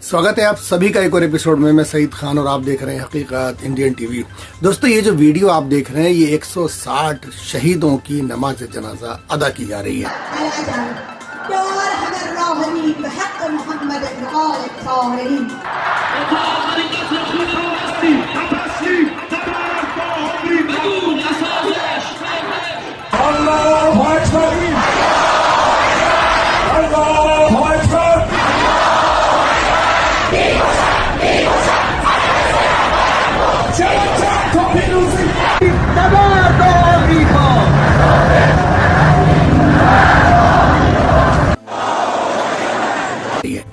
स्वागत है आप सभी का एक और एपिसोड में। मैं सईद खान और आप देख रहे हैं हकीकत इंडियन टीवी। दोस्तों, ये जो वीडियो आप देख रहे हैं ये 160 शहीदों की नमाज जनाजा अदा की जा रही है।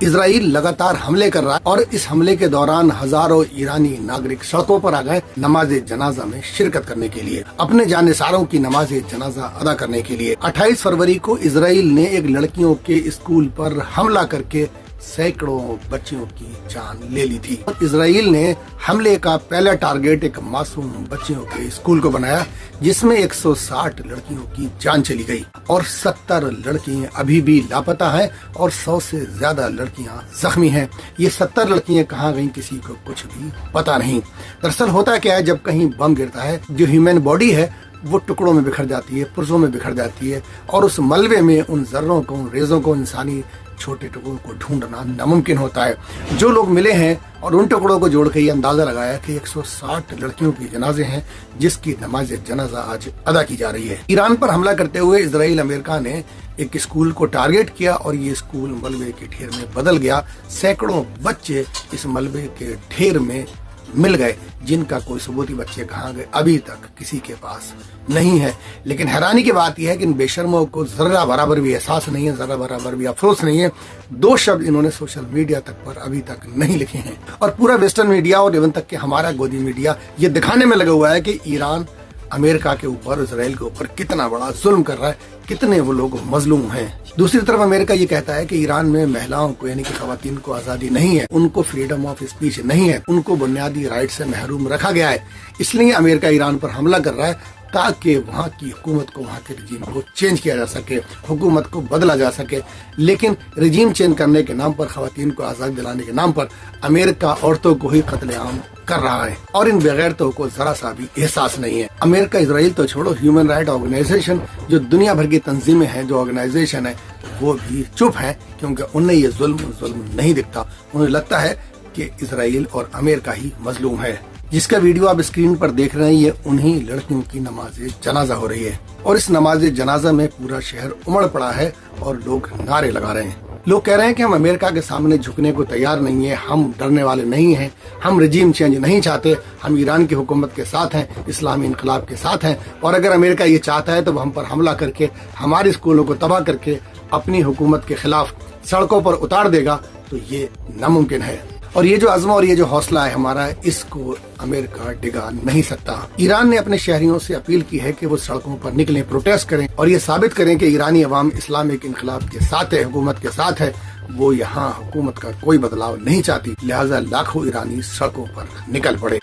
इजराइल लगातार हमले कर रहा है और इस हमले के दौरान हजारों ईरानी नागरिक सड़कों पर आ गए नमाज जनाजा में शिरकत करने के लिए, अपने जानिसारों की नमाज जनाजा अदा करने के लिए। 28 फरवरी को इजराइल ने एक लड़कियों के स्कूल पर हमला करके सैकड़ों बच्चियों की जान ले ली थी। इजराइल ने हमले का पहला टारगेट एक मासूम बच्चियों के स्कूल को बनाया, जिसमें 160 लड़कियों की जान चली गई और 70 लड़कियां अभी भी लापता हैं और 100 से ज्यादा लड़कियां जख्मी हैं। ये 70 लड़कियां कहाँ गईं किसी को कुछ भी पता नहीं। दरअसल होता क्या है, जब कहीं बम गिरता है जो ह्यूमन बॉडी है वो टुकड़ों में बिखर जाती है, पुर्जों में बिखर जाती है और उस मलबे में उन जर्रों को, रेजों को, इंसानी छोटे टुकड़ों को ढूंढना नामुमकिन होता है। जो लोग मिले हैं और उन टुकड़ों को जोड़ के ये अंदाजा लगाया कि 160 लड़कियों की जनाजे हैं जिसकी नमाज जनाजा आज अदा की जा रही है। ईरान पर हमला करते हुए इजराइल अमेरिका ने एक स्कूल को टारगेट किया और ये स्कूल मलबे के ढेर में बदल गया। सैकड़ों बच्चे इस मलबे के ढेर में मिल गए, जिनका कोई सबूती बच्चे कहाँ गए अभी तक किसी के पास नहीं है। लेकिन हैरानी की बात यह है कि इन बेशर्मों को जरा बराबर भी एहसास नहीं है, जरा बराबर भी अफसोस नहीं है। 2 शब्द इन्होंने सोशल मीडिया तक पर अभी तक नहीं लिखे हैं और पूरा वेस्टर्न मीडिया और इवन तक के हमारा गोदी मीडिया ये दिखाने में लगा हुआ है कि ईरान अमेरिका के ऊपर, इजराइल के ऊपर कितना बड़ा जुल्म कर रहा है, कितने वो लोग मजलूम हैं। दूसरी तरफ अमेरिका ये कहता है कि ईरान में महिलाओं को यानी कि खवातीन को आजादी नहीं है, उनको फ्रीडम ऑफ स्पीच नहीं है, उनको बुनियादी राइट से महरूम रखा गया है। इसलिए अमेरिका ईरान पर हमला कर रहा है ताकि वहाँ की हुकूमत को, वहाँ के रजीम को चेंज किया जा सके, हुकूमत को बदला जा सके। लेकिन रजीम चेंज करने के नाम पर, खवातीन को आजाद दिलाने के नाम पर अमेरिका औरतों को ही कत्लेआम कर रहा है और इन बेगैरतों को जरा सा भी एहसास नहीं है। अमेरिका, इजराइल तो छोड़ो, ह्यूमन राइट ऑर्गेनाइजेशन जो दुनिया भर की तंजीमें हैं, जो ऑर्गेनाइजेशन है, वो भी चुप है क्योंकि उन्हें ये जुल्म नहीं दिखता। उन्हें लगता है कि इजराइल और अमेरिका ही मजलूम है। जिसका वीडियो आप स्क्रीन पर देख रहे हैं ये उन्हीं लड़कियों की नमाज जनाजा हो रही है और इस नमाज जनाजा में पूरा शहर उमड़ पड़ा है और लोग नारे लगा रहे हैं। लोग कह रहे हैं कि हम अमेरिका के सामने झुकने को तैयार नहीं है, हम डरने वाले नहीं हैं, हम रजीम चेंज नहीं चाहते, हम ईरान की हुकूमत के साथ हैं, इस्लामी इनकलाब के साथ हैं और अगर अमेरिका ये चाहता है तो हम पर हमला करके, हमारे स्कूलों को तबाह करके अपनी हुकूमत के खिलाफ सड़कों पर उतार देगा, तो ये नामुमकिन है। और ये जो अज़्म और ये जो हौसला है हमारा, इसको अमेरिका डिगा नहीं सकता। ईरान ने अपने शहरियों से अपील की है कि वो सड़कों पर निकलें, प्रोटेस्ट करें और ये साबित करें कि ईरानी अवाम इस्लामिक इनकलाब के साथ है, हुकूमत के साथ है। वो यहाँ हुकूमत का कोई बदलाव नहीं चाहती, लिहाजा लाखों ईरानी सड़कों पर निकल पड़े।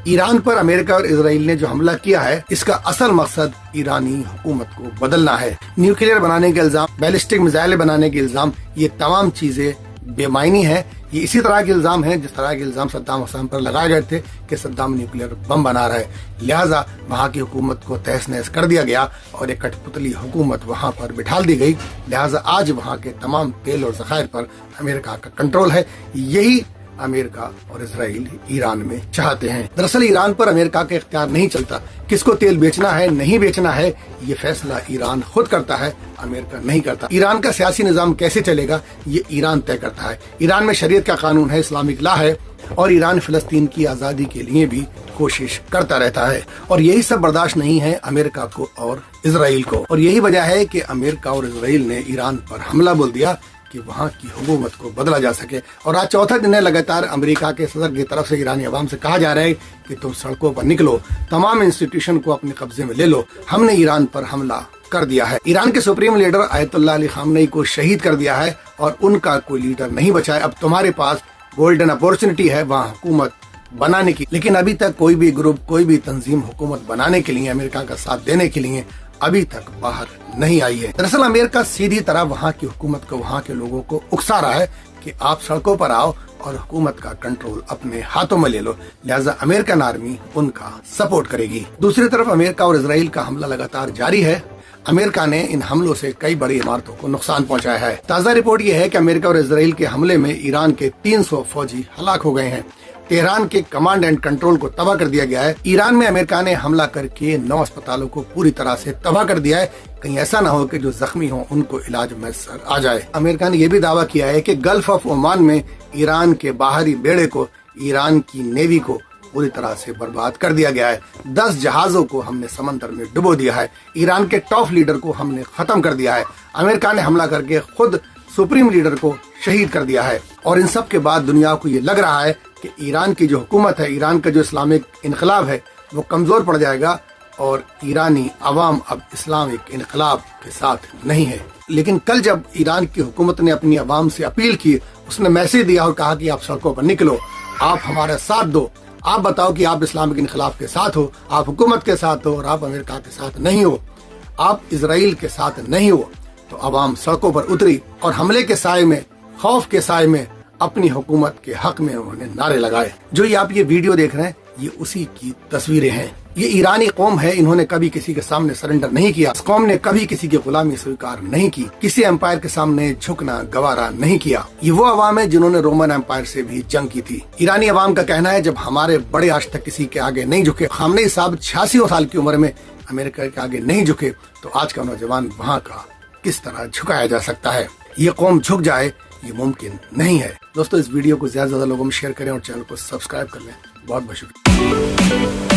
ईरान पर अमेरिका और इजराइल ने जो हमला किया है, इसका असल मकसद ईरानी हुकूमत को बदलना है। न्यूक्लियर बनाने के इल्जाम, बैलिस्टिक मिसाइलें बनाने के इल्जाम, ये तमाम चीजें बेमायनी है। ये इसी तरह के इल्जाम हैं जिस तरह के इल्जाम सद्दाम हुसैन पर लगाए गए थे कि सद्दाम न्यूक्लियर बम बना रहा है। लिहाजा वहाँ की हुकूमत को तहस नहस कर दिया गया और एक कठपुतली हुकूमत वहाँ पर बिठाल दी गई। लिहाजा आज वहाँ के तमाम तेल और ज़खायर पर अमेरिका का कंट्रोल है। यही अमेरिका और इजराइल ईरान में चाहते हैं। दरअसल ईरान पर अमेरिका का इख्तियार नहीं चलता, किसको तेल बेचना है नहीं बेचना है ये फैसला ईरान खुद करता है, अमेरिका नहीं करता। ईरान का सियासी निजाम कैसे चलेगा ये ईरान तय करता है। ईरान में शरीयत का कानून है, इस्लामिक लॉ है और ईरान फिलिस्तीन की आजादी के लिए भी कोशिश करता रहता है और यही सब बर्दाश्त नहीं है अमेरिका को और इजराइल को। और यही वजह है कि अमेरिका और इजराइल ने ईरान पर हमला बोल दिया कि वहाँ की हुकूमत को बदला जा सके। और आज चौथा दिन है लगातार अमेरिका के सदर की तरफ से ईरानी अवाम से कहा जा रहा है कि तुम सड़कों पर निकलो, तमाम इंस्टीट्यूशन को अपने कब्जे में ले लो, हमने ईरान पर हमला कर दिया है। ईरान के supreme leader Ayatollah Ali Khamenei को शहीद कर दिया है और उनका कोई लीडर नहीं बचा है। अब तुम्हारे पास गोल्डन अपॉर्चुनिटी है वहाँ हुकूमत बनाने की, लेकिन अभी तक कोई भी ग्रुप, कोई भी तंजीम हुकूमत बनाने के लिए, अमेरिका का साथ देने के लिए अभी तक बाहर नहीं आई है। दरअसल अमेरिका सीधी तरह वहाँ की हुकूमत को, वहाँ के लोगों को उकसा रहा है कि आप सड़कों पर आओ और हुकूमत का कंट्रोल अपने हाथों में ले लो, लिहाजा अमेरिकन आर्मी उनका सपोर्ट करेगी। दूसरी तरफ अमेरिका और इजराइल का हमला लगातार जारी है। अमेरिका ने इन हमलों से कई बड़ी इमारतों को नुकसान पहुंचाया है। ताज़ा रिपोर्ट यह है कि अमेरिका और इजराइल के हमले में ईरान के 300 फौजी हलाक हो गए हैं। तेहरान के कमांड एंड कंट्रोल को तबाह कर दिया गया है। ईरान में अमेरिका ने हमला करके 9 अस्पतालों को पूरी तरह से तबाह कर दिया है। कहीं ऐसा ना हो कि जो जख्मी हो उनको इलाज मैसर आ जाए। अमेरिका ने यह भी दावा किया है कि गल्फ ऑफ ओमान में ईरान के बाहरी बेड़े को, ईरान की नेवी को पूरी तरह से बर्बाद कर दिया गया है। 10 जहाजों को हमने समंदर में डुबो दिया है। ईरान के टॉप लीडर को हमने खत्म कर दिया है। अमेरिका ने हमला करके खुद सुप्रीम लीडर को शहीद कर दिया है। और इन सब के बाद दुनिया को ये लग रहा है कि ईरान की जो हुकूमत है, ईरान का जो इस्लामिक इनकलाब है, वो कमजोर पड़ जाएगा और ईरानी अवाम अब इस्लामिक इनकलाब के साथ नहीं है। लेकिन कल जब ईरान की हुकूमत ने अपनी अवाम से अपील की, उसने मैसेज दिया और कहा कि आप सड़कों पर निकलो, आप हमारा साथ दो, आप बताओ कि आप इस्लामिक इनकलाब के साथ हो, आप हुकूमत के साथ हो और आप अमेरिका के साथ नहीं हो, आप इजराइल के साथ नहीं हो। तो अवाम सड़कों पर उतरी और हमले के साए में, खौफ के साए में अपनी हुकूमत के हक में उन्होंने नारे लगाए। जो ये आप ये वीडियो देख रहे हैं, ये उसी की तस्वीरें हैं। ये ईरानी कौम है, इन्होंने कभी किसी के सामने सरेंडर नहीं किया। इस कौम ने कभी किसी की गुलामी स्वीकार नहीं की, किसी एम्पायर के सामने झुकना गवारा नहीं किया। ये वो अवाम है जिन्होंने रोमन एम्पायर से भी जंग की थी। ईरानी अवाम का कहना है, जब हमारे बड़े आज तक किसी के आगे नहीं झुके, खामनेई साहब 86 साल की उम्र में अमेरिका के आगे नहीं झुके, तो आज का नौजवान वहाँ का किस तरह झुकाया जा सकता है। ये कौम झुक जाए, ये मुमकिन नहीं है। दोस्तों, इस वीडियो को ज्यादा से ज्यादा लोगों में शेयर करें और चैनल को सब्सक्राइब कर लें। बहुत बहुत शुक्रिया।